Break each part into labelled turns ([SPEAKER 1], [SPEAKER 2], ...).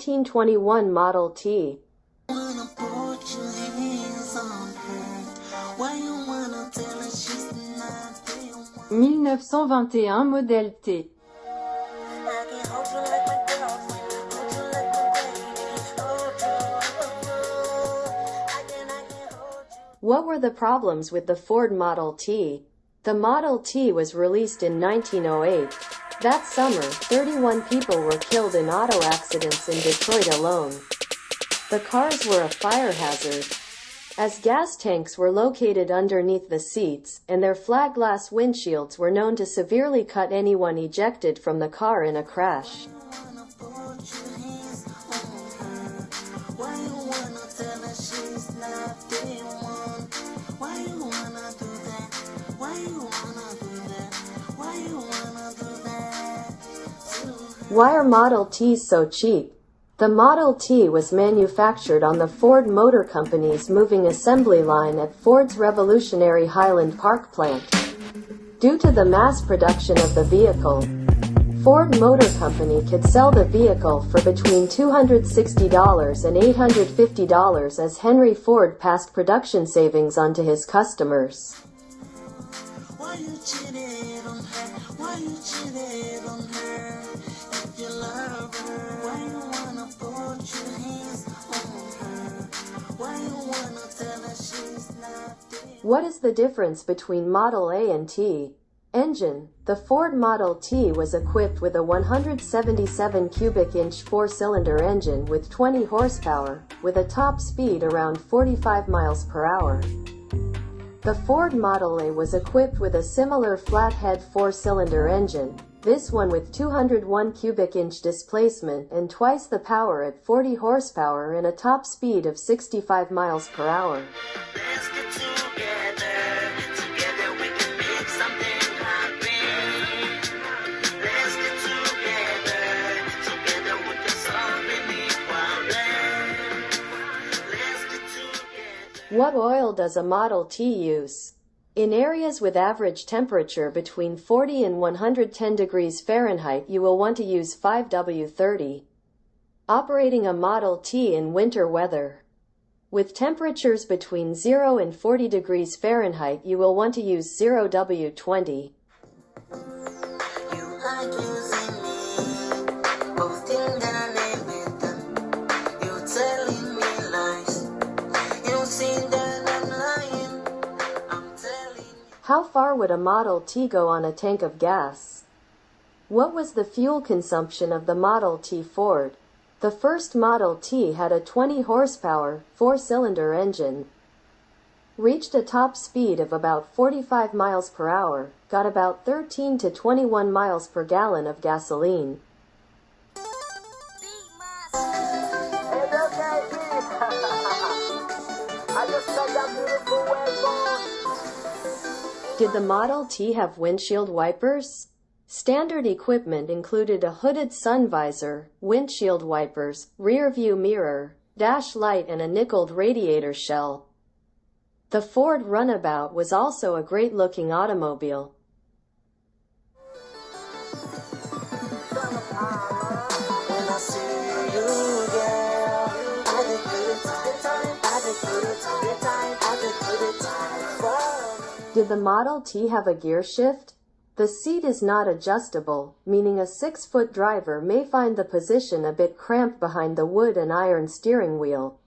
[SPEAKER 1] 1921 Model T.
[SPEAKER 2] 1921 Modèle T.
[SPEAKER 1] What were the problems with the Ford Model T? The Model T was released in 1908. That summer, 31 people were killed in auto accidents in Detroit alone. The cars were a fire hazard, as gas tanks were located underneath the seats, and their flat glass windshields were known to severely cut anyone ejected from the car in a crash. Why are Model Ts so cheap? The Model T was manufactured on the Ford Motor Company's moving assembly line at Ford's revolutionary Highland Park plant. Due to the mass production of the vehicle, Ford Motor Company could sell the vehicle for between $260 and $850 as Henry Ford passed production savings on to his customers. Why you cheated on her? Why you cheated on her? If you love her, why you wanna put your hands on her? Why you wanna tell her she's not there? What is the difference between Model A and T? Engine. The Ford Model T was equipped with a 177 cubic inch four-cylinder engine with 20 horsepower, with a top speed around 45 miles per hour. The Ford Model A was equipped with a similar flathead four-cylinder engine, this one with 201 cubic inch displacement and twice the power at 40 horsepower and a top speed of 65 miles per hour. What oil does a Model T use? In areas with average temperature between 40 and 110 degrees Fahrenheit, you will want to use 5W30. Operating a Model T in winter weather. With temperatures between 0 and 40 degrees Fahrenheit, you will want to use 0W20. How far would a Model T go on a tank of gas? What was the fuel consumption of the Model T Ford? The first Model T had a 20 horsepower, four-cylinder engine. Reached a top speed of about 45 miles per hour, got about 13 to 21 miles per gallon of gasoline. Did the Model T have windshield wipers? Standard equipment included a hooded sun visor, windshield wipers, rear view mirror, dash light and a nickeled radiator shell. The Ford Runabout was also a great-looking automobile. Did the Model T have a gear shift? The seat is not adjustable, meaning a 6-foot driver may find the position a bit cramped behind the wood and iron steering wheel.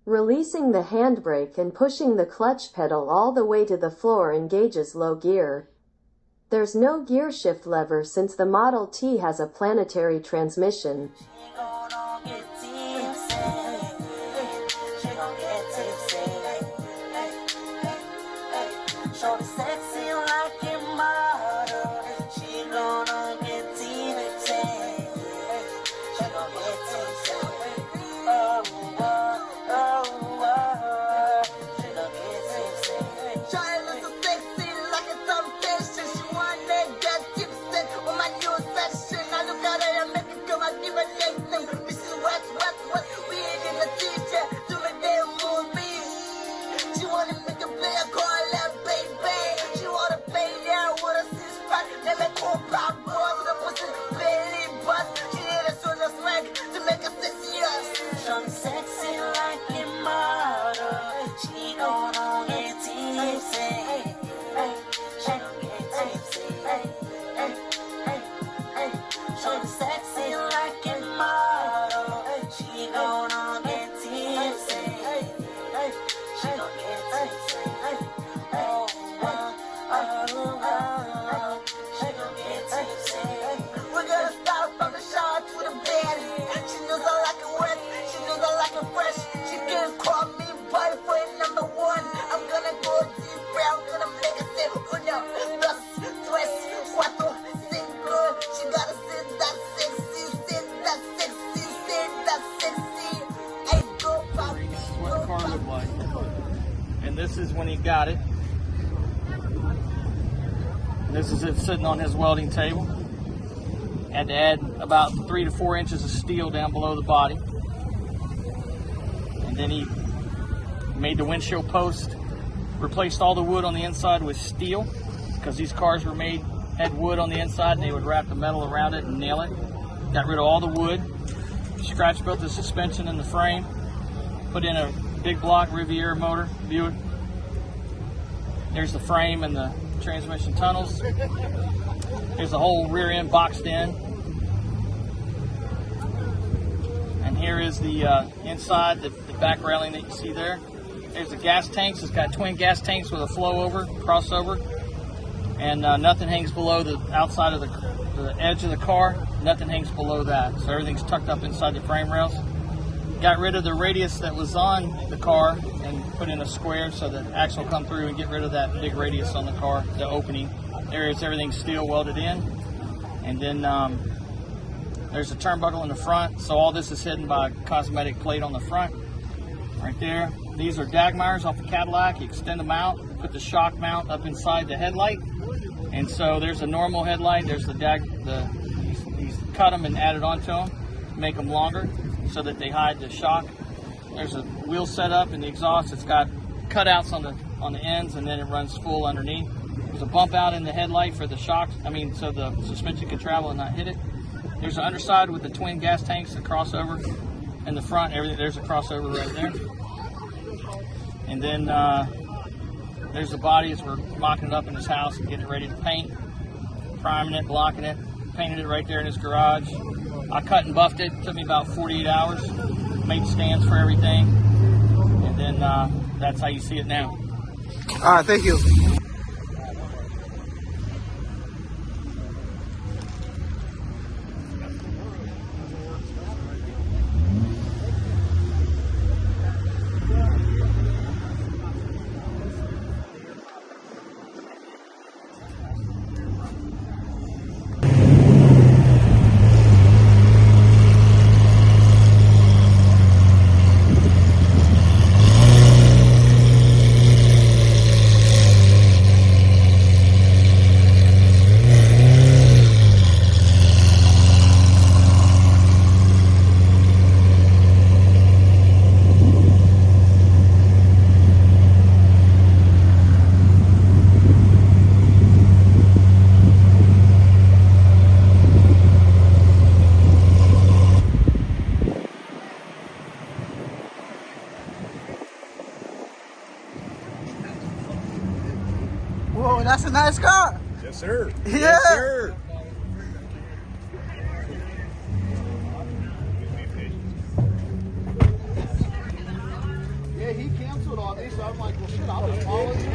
[SPEAKER 1] Releasing the handbrake and pushing the clutch pedal all the way to the floor engages low gear. There's no gear shift lever since the Model T has a planetary transmission.
[SPEAKER 2] when he got it. This is it sitting on his welding table. Had to add about 3 to 4 inches of steel down below the body. And then he made the windshield post, replaced all the wood on the inside with steel, because these cars were had wood on the inside, and they would wrap the metal around it and nail it. Got rid of all the wood, scratch built the suspension and the frame, put in a big block Riviera motor, Buick. There's the frame and the transmission tunnels. There's the whole rear end boxed in. And here is the inside, the back railing that you see there. There's the gas tanks. It's got twin gas tanks with a crossover. And nothing hangs below the outside of the edge of the car. Nothing hangs below that. So everything's tucked up inside the frame rails. Got rid of the radius that was on the car and put in a square so that axle will come through and get rid of that big radius on the car, the opening. There is everything steel welded in. And then there's a turnbuckle in the front. So all this is hidden by a cosmetic plate on the front. Right there. These are Dagmeyers off the Cadillac. You extend them out, put the shock mount up inside the headlight. And so there's a normal headlight. There's he's cut them and added onto them to make them longer so that they hide the shock. There's a wheel setup in the exhaust. It's got cutouts on the ends, and then it runs full underneath. There's a bump out in the headlight for the shock. So the suspension can travel and not hit it. There's an underside with the twin gas tanks, the crossover, and the front. Everything. There's a crossover right there. And then there's the body as we're mocking it up in his house and getting it ready to paint, priming it, blocking it, painted it right there in his garage. I cut and buffed it. Took me about 48 hours. Made stands for everything. And then that's how you see it now.
[SPEAKER 3] All right, thank you. Whoa, that's a nice car.
[SPEAKER 4] Yes, sir.
[SPEAKER 3] Yeah.
[SPEAKER 4] Yes, sir.
[SPEAKER 3] Yeah, he canceled on me, so I'm like, well, shit, I'll just follow you. He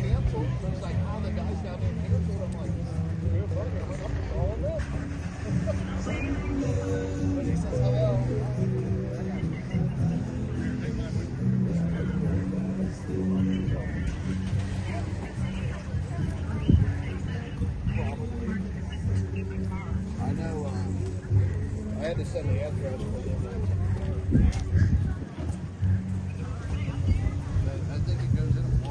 [SPEAKER 3] canceled. He's like, oh, the guys down there canceled. I'm like, you're funny. I went up and followed them. He says hello. I know. I had to send the address for them. I think it goes in at 1.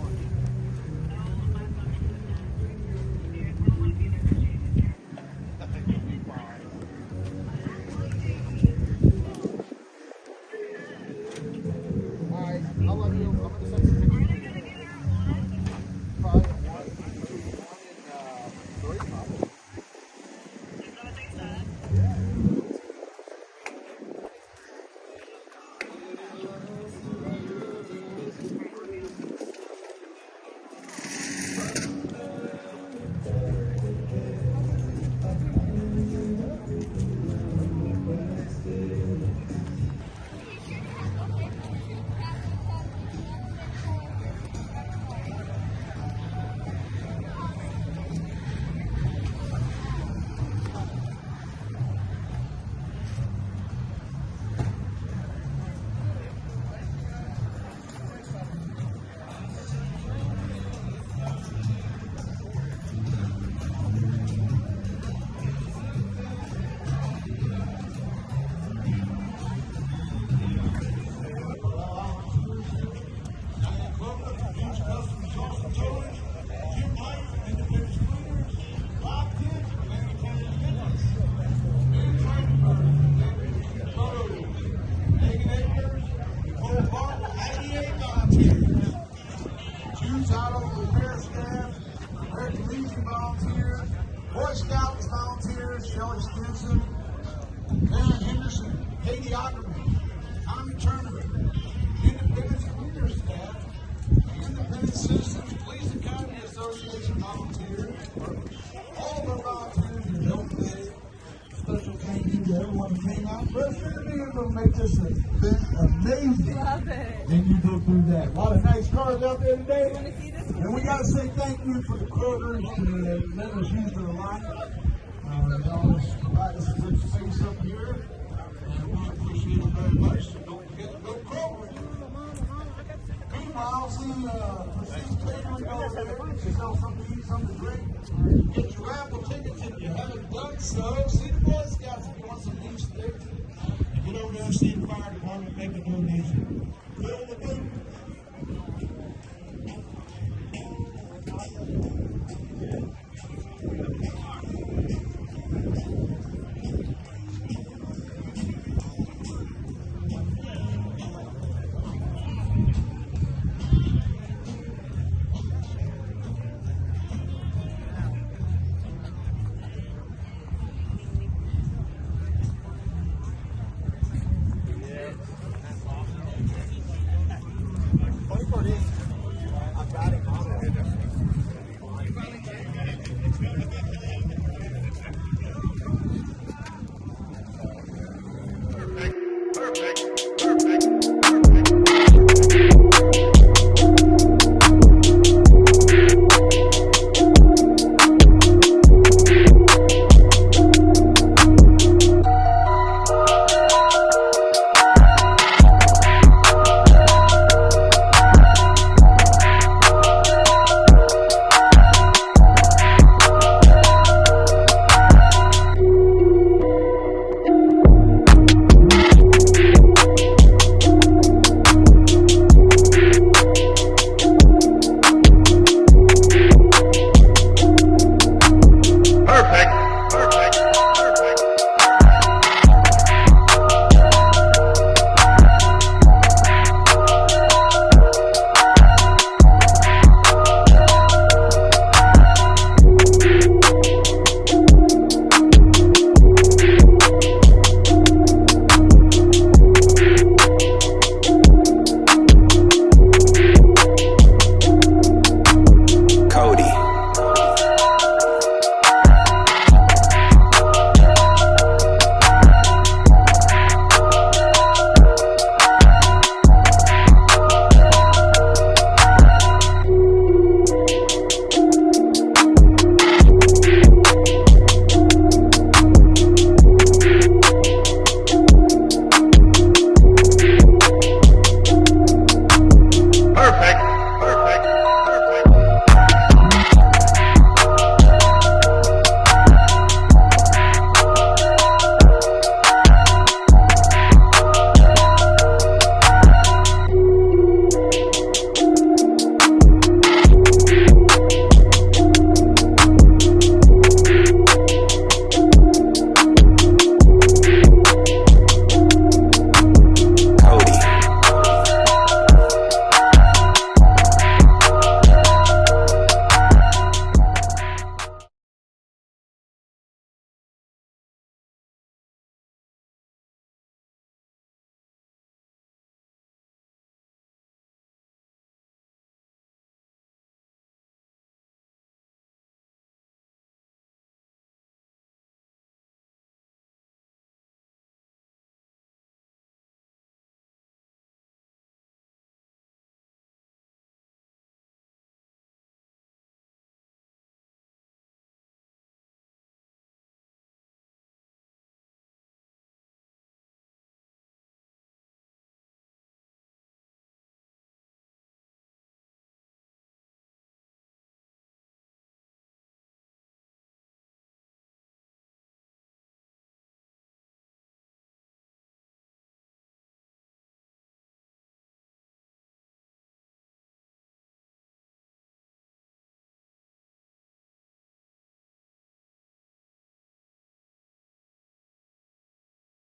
[SPEAKER 3] I think it'll be fine. All right, I'll let you. I'm going to send you a picture. Probably 1 in 3 probably. Shout out to the fair staff, American Legion volunteers, Boy Scouts volunteers, Shelley Stinson, Aaron Henderson, Katie Ackerman, Tommy Turner, Independence Community staff, Independent Citizens Police Academy Association volunteers, all of our volunteers who helped today. Special thank you to everyone who came out. But you're being able to make this event amazing.
[SPEAKER 4] Love it.
[SPEAKER 3] And you did do that. A lot of nice cars out there today.
[SPEAKER 4] Want to see this one?
[SPEAKER 3] And we got to say thank you for the Krogers to let us use their line. Y'all just provide us a good space up here. And we appreciate it very much. So don't forget to go Kroger. Meanwhile, see Prestige Catering over there. If you sell something to eat, something to drink, get your raffle tickets if you haven't done so. See the Boy Scouts if you want some beef sticks. And get over there and see the fire department make a donation.